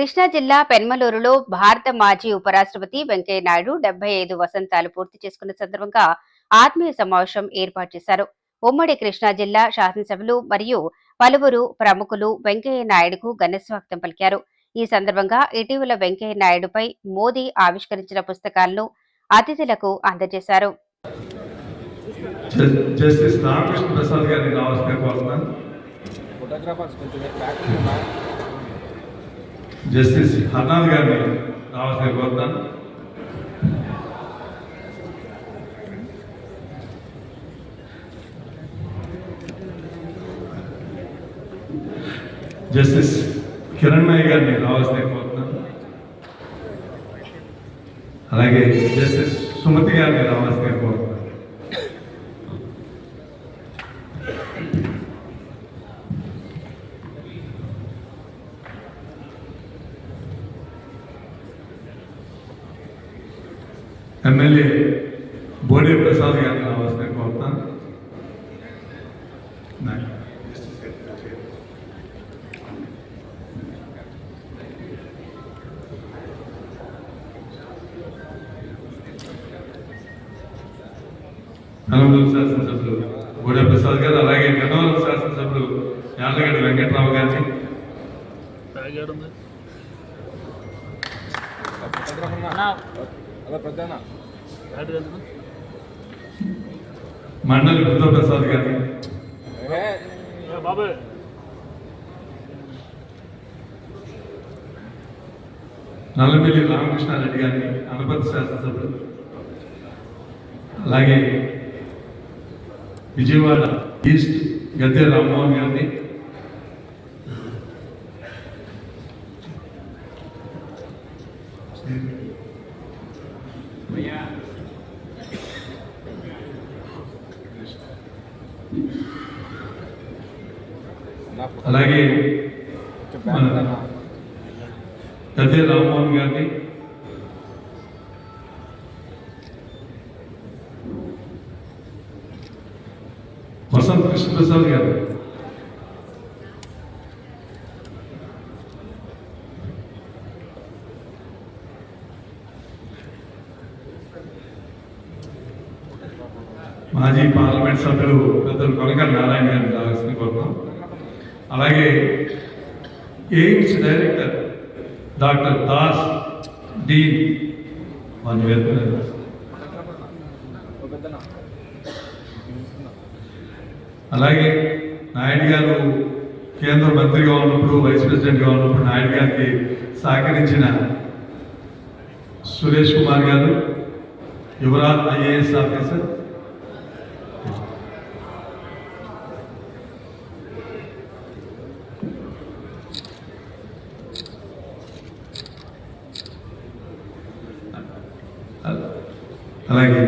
కృష్ణా జిల్లా పెన్మలూరులో భారత మాజీ ఉపరాష్ట్రపతి వెంకయ్యనాయుడు 75 వసంతాలు పూర్తి చేసుకున్న సందర్భంగా ఆత్మీయ సమావేశం ఏర్పాటు చేశారు. ఉమ్మడి కృష్ణా జిల్లా శాసనసభ్యులు మరియు పలువురు ప్రముఖులు వెంకయ్యనాయుడుకు ఘనస్వాగతం పలికారు. ఈ సందర్భంగా ఇటీవల వెంకయ్యనాయుడుపై మోదీ ఆవిష్కరించిన పుస్తకాలను అతిథులకు అందజేశారు. జస్టిస్ హర్నాథ్ గారిని రావాల్సిన కోరుతాను. జస్టిస్ కిరణ్మయ్య గారిని రావాల్సిన కోరుతాను. అలాగే జస్టిస్ సుమతి గారిని రావాల్సిన కోరుతాను. ఎమ్మెల్యే బోడే ప్రసాద్ గారిని రావాల్సిన కోరుతాను. కనమూరు శాసనసభ్యులు బోడే ప్రసాద్ గారు, అలాగే గన్నవరం శాసనసభ్యులు యార్లగడ్డ వెంకట్రావు గారిని, మండలి బుద్ధప్రసాద్ గారిని, నల్లమిల్లి రామకృష్ణారెడ్డి గారిని అనపర్తి శాసనసభ్యులు, అలాగే విజయవాడ ఈస్ట్ గద్దె రామ్మోహన్ గారిని, అలాగే గద్దె రామ్మోహన్ గారిని, వసంత్ కృష్ణప్రసాద్ గారు, మాజీ పార్లమెంట్ సభ్యులు పెద్దలు కొనకల్ నారాయణ గారిని రావాల్సిన కోరుతాం. అలాగే AIIMS director doctor Das dean అలాగే నాయుడు గారు కేంద్ర మంత్రిగా ఉన్నప్పుడు, వైస్ ప్రెసిడెంట్గా ఉన్నప్పుడు నాయుడు గారికి సహకరించిన సురేష్ కుమార్ గారు, యువరాజ్ ఐఏఎస్ ఆఫీసర్, అలాగే